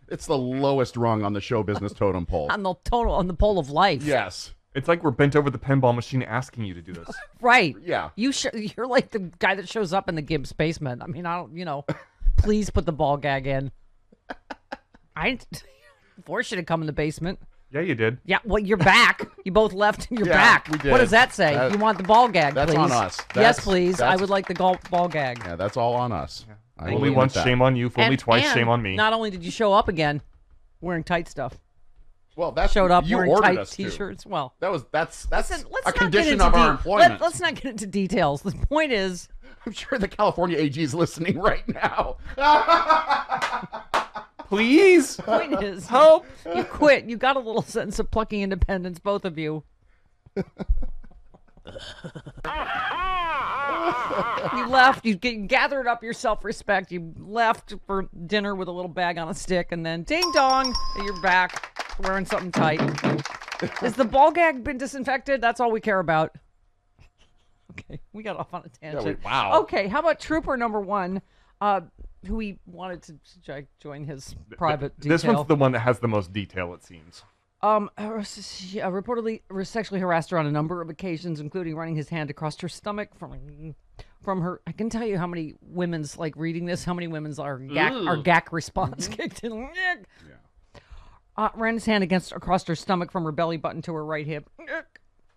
It's the lowest rung on the show business totem pole. On the pole of life. Yes. It's like we're bent over the pinball machine asking you to do this. Right. Yeah. You're like the guy that shows up in the Gibbs basement. I mean, please put the ball gag in. Force you to come in the basement. Yeah, you did. Yeah, well, you're back. You both left and you're Yeah, back. we did. What does that say? You want the ball gag, that's please? on us. Yes, please. I would like the ball gag. Yeah, that's all on us. Yeah. I Only will once, admit that. shame on you. For only twice, and shame on me. Not only did you show up again wearing tight stuff, Well, that showed up you wearing ordered tight us to. T-shirts. Well, That's listen, let's a not condition get into of our employment. Let's not get into details. The point is, I'm sure the California AG is listening right now. Please. the point is, Help. you quit. You got a little sense of plucky independence, both of you. You left. You gathered up your self-respect. You left for dinner with a little bag on a stick, and then ding dong, you're back wearing something tight. Has the ball gag been disinfected? That's all we care about. Okay, we got off on a tangent. wow. Okay, how about Trooper number 1, who he wanted to join his private detail. This one's the one that has the most detail, it seems. Reportedly sexually harassed her on a number of occasions, including running his hand across her stomach from her. I can tell you how many women's reading this. How many women's our gack response kicked in. Ran his hand across her stomach from her belly button to her right hip,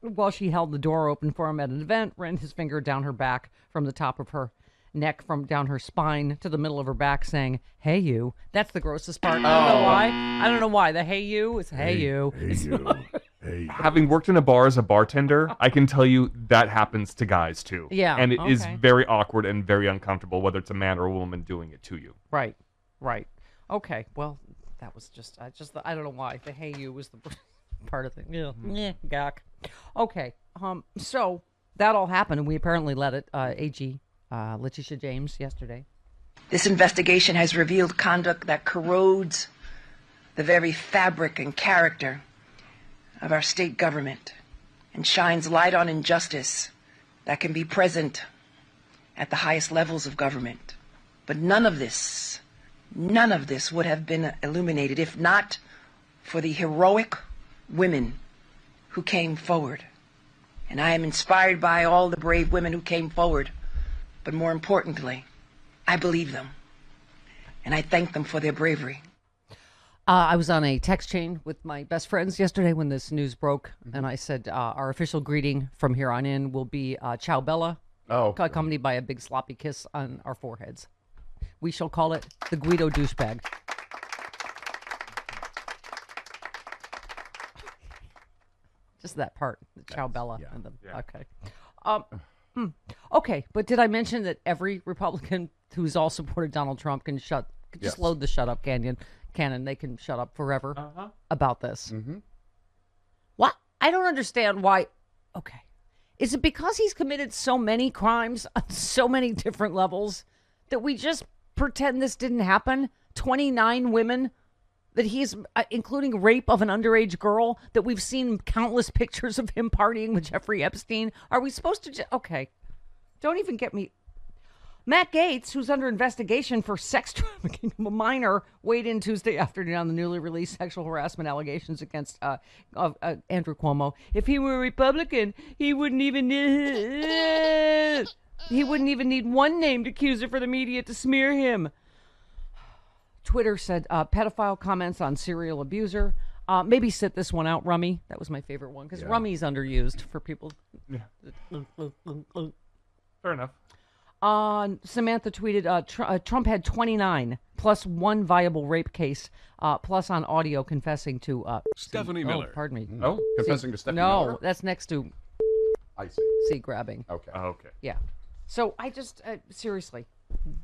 while she held the door open for him at an event. Ran his finger down her back from the top of her neck from down her spine to the middle of her back, saying, "Hey you." That's the grossest part. I don't know why. The "hey you" is "hey you." Hey, you. Hey. Having worked in a bar as a bartender, I can tell you that happens to guys too. Yeah, And it is okay. very awkward and very uncomfortable, whether it's a man or a woman doing it to you. Right. Okay. Well, that was just I don't know why the "hey you" was the part of the gack. Okay. So that all happened, and we apparently let it. AG. Letitia James yesterday. This investigation has revealed conduct that corrodes the very fabric and character of our state government and shines light on injustice that can be present at the highest levels of government. But none of this would have been illuminated if not for the heroic women who came forward. And I am inspired by all the brave women who came forward. But more importantly, I believe them, and I thank them for their bravery. I was on a text chain with my best friends yesterday when this news broke, and I said our official greeting from here on in will be Ciao Bella, accompanied by a big sloppy kiss on our foreheads. We shall call it the Guido douchebag. Just that part, the Ciao Bella. Yeah. And the, Yeah. Okay. Okay, but did I mention that every Republican who's all supported Donald Trump can just load the shut up cannon? They can shut up forever about this. Mm-hmm. What? I don't understand why. Okay. Is it because he's committed so many crimes on so many different levels that we just pretend this didn't happen? 29 women that he's, including rape of an underage girl, that we've seen countless pictures of him partying with Jeffrey Epstein. Are we supposed to okay. Don't even get me. Matt Gaetz, who's under investigation for sex trafficking of a minor, weighed in Tuesday afternoon on the newly released sexual harassment allegations against Andrew Cuomo. If he were a Republican, he wouldn't even need one named accuser for the media to smear him. Twitter said pedophile comments on serial abuser. Maybe sit this one out, Rummy. That was my favorite one because Rummy's underused for people. Yeah. Fair enough. Samantha tweeted, Trump had 29 plus one viable rape case, plus on audio confessing to Stephanie Miller. Oh, pardon me. Oh, Confessing to Stephanie No, Miller? that's next to I see. C grabbing. Okay. okay. Yeah. So I just seriously,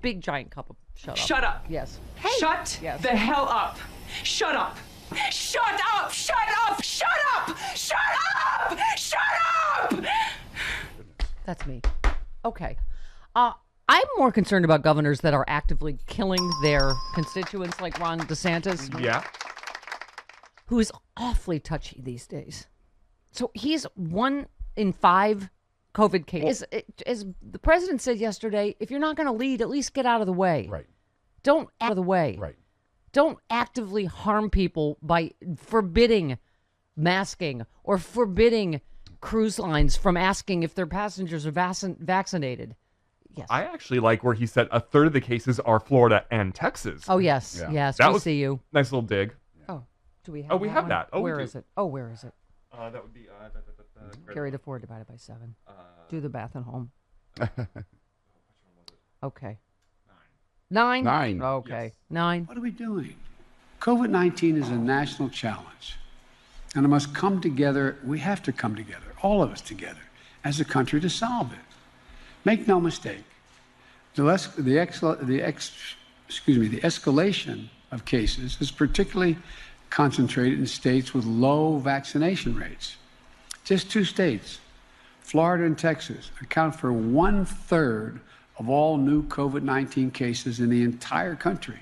big giant cup of shut up. Shut up. Yes. Shut Yes. the hell up. Shut up. Shut up. Shut up. Shut up. Shut up. Shut up. That's me. Okay. I'm more concerned about governors that are actively killing their constituents, like Ron DeSantis. Yeah. Who is awfully touchy these days. So he's 1 in 5 COVID cases. As the president said yesterday, if you're not going to lead, at least get out of the way. Right. Don't out of the way. Right. Don't actively harm people by forbidding masking or forbidding cruise lines from asking if their passengers are vaccinated. Yes. I actually like where he said a third of the cases are Florida and Texas. Oh, yes. Yeah. Yes. That we was see you. Nice little dig. Oh, do we have Oh, we have one? that. Oh, we where do. is it? Oh, where is it? That would be Carry the 4 divided by 7. Do the math at home. Okay. 9. 9. Okay. Yes. 9. What are we doing? COVID-19 is a national challenge, and it must come together. We have to come together, all of us together, as a country to solve it. Make no mistake, the escalation of cases is particularly concentrated in states with low vaccination rates. Just 2 states, Florida and Texas, account for 1/3 of all new COVID-19 cases in the entire country.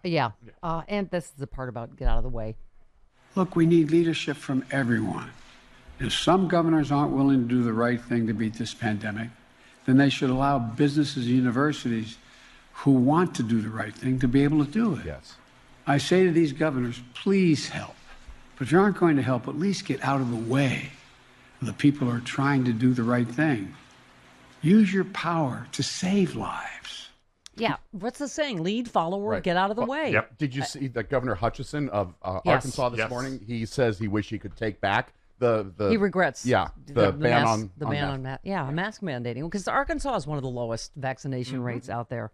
Yeah. And this is the part about get out of the way. Look, we need leadership from everyone. If some governors aren't willing to do the right thing to beat this pandemic, then they should allow businesses and universities who want to do the right thing to be able to do it. Yes. I say to these governors, please help. But if you aren't going to help, at least get out of the way of the people who are trying to do the right thing. Use your power to save lives. Yeah. What's the saying? Lead, follower, Right. get out of the way. Yep. Did you see that Governor Hutchison of Yes. Arkansas this Yes. morning? He says he wished he could take back the He regrets. Yeah, the ban on the on ban mask. on mask. Yeah, mask mandating because Arkansas is one of the lowest vaccination rates out there.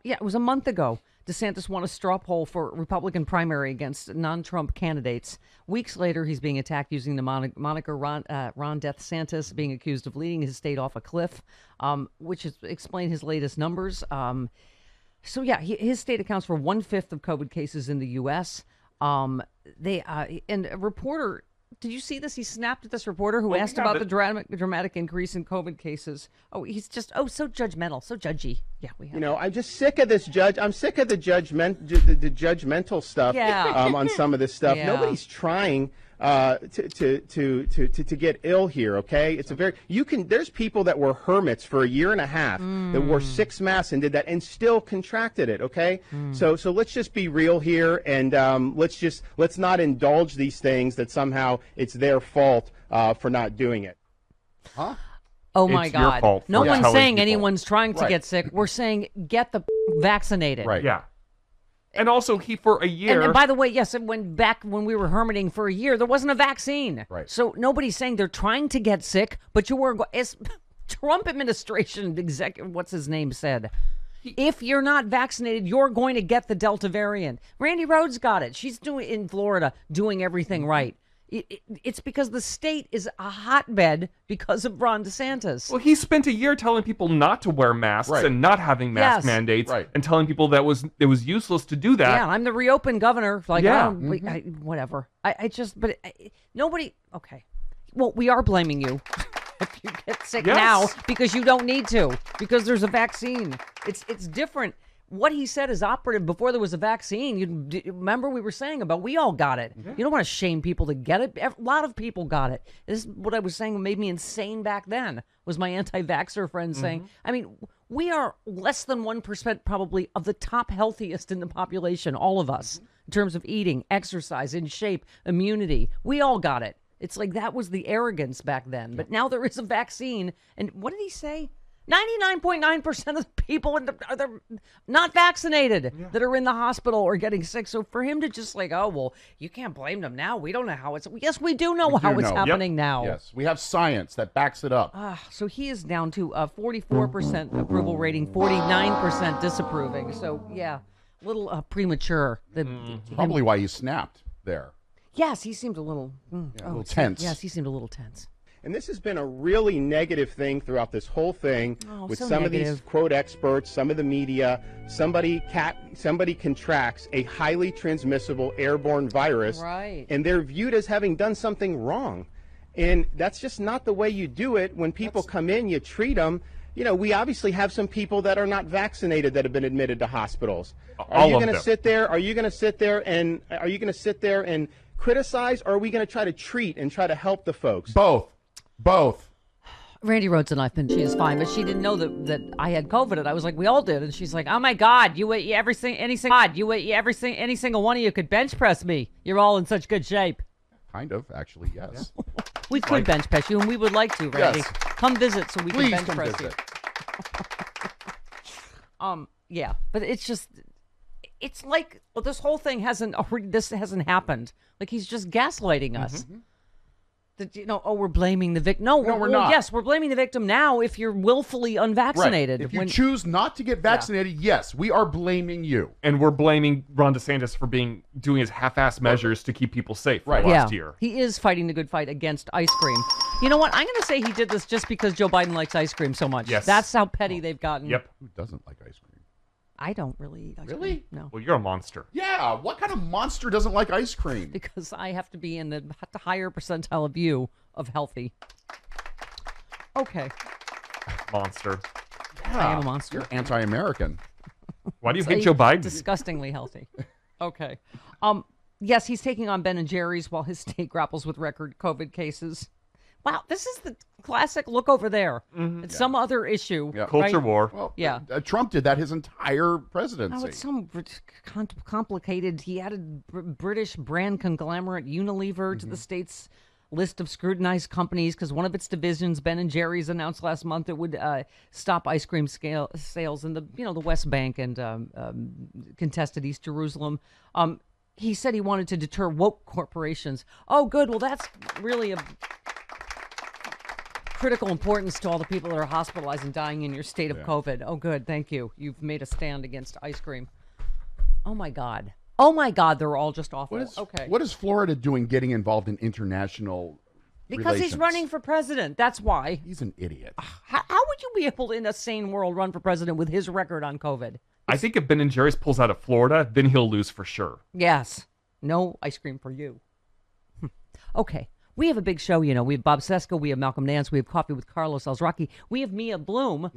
Yeah, it was a month ago. DeSantis won a straw poll for Republican primary against non-Trump candidates. Weeks later, he's being attacked using the moniker Ron Death Santis, being accused of leading his state off a cliff, which has explained his latest numbers. So yeah, his state accounts for 1/5 of COVID cases in the U.S. And a reporter. Did you see this? He snapped at this reporter who asked about the dramatic increase in COVID cases. Oh, he's just so judgmental, so judgy. Yeah, we have. I'm just sick of this judge. I'm sick of the judgmental stuff. Yeah. On some of this stuff. Yeah. Nobody's trying to get ill here. Okay, it's a very There's people that were hermits for a year and a half that wore 6 masks and did that and still contracted it. Okay, so let's just be real here and let's not indulge these things that somehow it's their fault for not doing it. Huh? Oh my It's your God! fault No for one's telling saying people. anyone's trying to Right. get sick. We're saying get the vaccinated. Right. Yeah. And also, he for a year. And by the way, yes, when we were hermiting for a year, there wasn't a vaccine. Right. So nobody's saying they're trying to get sick, but you were as Trump administration executive, what's his name said, if you're not vaccinated, you're going to get the Delta variant. Randy Rhodes got it. She's in Florida doing everything right. It's because the state is a hotbed because of Ron DeSantis. Well, he spent a year telling people not to wear masks Right. and not having mask Yes. mandates, Right. and telling people that it was useless to do that. Yeah, I'm the reopened governor. Like, Yeah. whatever. Nobody. Okay. Well, we are blaming you if you get sick Yes. now because you don't need to because there's a vaccine. It's different. What he said is operative before there was a vaccine. You remember we were saying about we all got it. You don't want to shame people to get it. A lot of people got it. This is what I was saying made me insane back then. Was my anti-vaxxer friend saying? I mean, we are less than 1% probably of the top healthiest in the population. All of us in terms of eating, exercise, in shape, immunity. We all got it. It's like that was the arrogance back then. But now there is a vaccine. And what did he say? 99.9% of the people are not vaccinated that are in the hospital or getting sick. So for him to just like, oh, well, you can't blame them now. We don't know how it's. Yes, we do know how it's happening now. Yes, we have science that backs it up. So he is down to a 44% approval rating, 49% disapproving. So, yeah, a little premature. Probably why he snapped there. Yes, he seemed a little... A little tense. Yes, he seemed a little tense. And this has been a really negative thing throughout this whole thing with so some of negative. these quote experts, some of the media. Somebody contracts a highly transmissible airborne virus, Right. and they're viewed as having done something wrong. And that's just not the way you do it. When people come in, you treat them. You know, we obviously have some people that are not vaccinated that have been admitted to hospitals. Are you going to sit there? Are you going to sit there and criticize, or are we going to try to treat and try to help the folks? Both. Randy Rhodes and I've been, she is fine, but she didn't know that I had COVID, and I was like, we all did. And she's like, oh my God, any single one of you could bench press me. You're all in such good shape. Kind of, actually, yes. We could bench press you, and we would like to, Randy. Yes. Come visit so we Please can bench come press visit. you. Yeah, but it's like, well, this whole thing hasn't happened. Like, he's just gaslighting us. That, we're blaming the victim. No, we're not. Yes, we're blaming the victim now if you're willfully unvaccinated. Right. If you choose not to get vaccinated, yes, we are blaming you. And we're blaming Ron DeSantis for doing his half-assed measures to keep people safe for last year. He is fighting the good fight against ice cream. You know what? I'm going to say he did this just because Joe Biden likes ice cream so much. Yes. That's how petty they've gotten. Yep. Who doesn't like ice cream? I don't really eat ice cream. Really? No. Well, you're a monster. Yeah. What kind of monster doesn't like ice cream? Because I have to be in the higher percentile of you of healthy. Okay. Monster. I am a monster. You're anti-American. Why do you hate Joe Biden? Disgustingly healthy. Okay. Yes, he's taking on Ben and Jerry's while his state grapples with record COVID cases. Wow, this is the classic look over there. It's some other issue. Yeah. Culture right? war. Well, Yeah. Trump did that his entire presidency. Oh, it's some complicated. He added British brand conglomerate Unilever to the state's list of scrutinized companies because one of its divisions, Ben and Jerry's, announced last month it would stop ice cream sales in the West Bank and contested East Jerusalem. He said he wanted to deter woke corporations. Oh, good. Well, that's really of critical importance to all the people that are hospitalized and dying in your state of COVID. Oh, good. Thank you. You've made a stand against ice cream. Oh, my God. Oh, my God. They're all just awful. What is Florida doing getting involved in international Because he's running for president. That's why. He's an idiot. How would you be able to, in a sane world, run for president with his record on COVID? I think if Ben & Jerry's pulls out of Florida, then he'll lose for sure. Yes. No ice cream for you. Okay. We have a big show, We have Bob Sesko, we have Malcolm Nance, we have Coffee with Carlos Alzraki. We have Mia Bloom,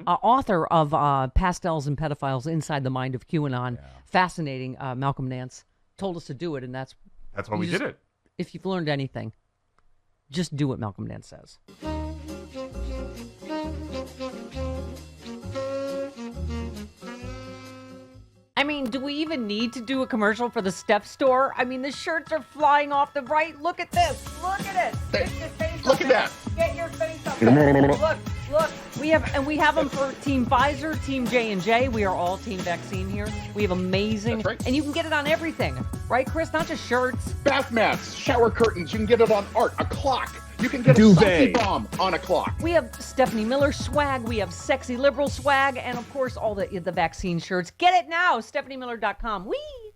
author of Pastels and Pedophiles Inside the Mind of QAnon. Yeah. Fascinating. Malcolm Nance told us to do it, and that's why we did it. If you've learned anything, just do what Malcolm Nance says. I mean, do we even need to do a commercial for the Step Store? I mean, the shirts are flying off the right. Look at this. Look at it. Get your face Look at that. Get your face up there. Look. We have them for Team Pfizer, Team J&J. We are all Team Vaccine here. We have amazing. That's right. And you can get it on everything. Right, Chris? Not just shirts. Bath mats, shower curtains. You can get it on art, a clock. You can get Duvet. a safety bomb on a clock. We have Stephanie Miller swag. We have Sexy Liberal swag. And, of course, all the vaccine shirts. Get it now. StephanieMiller.com. Whee!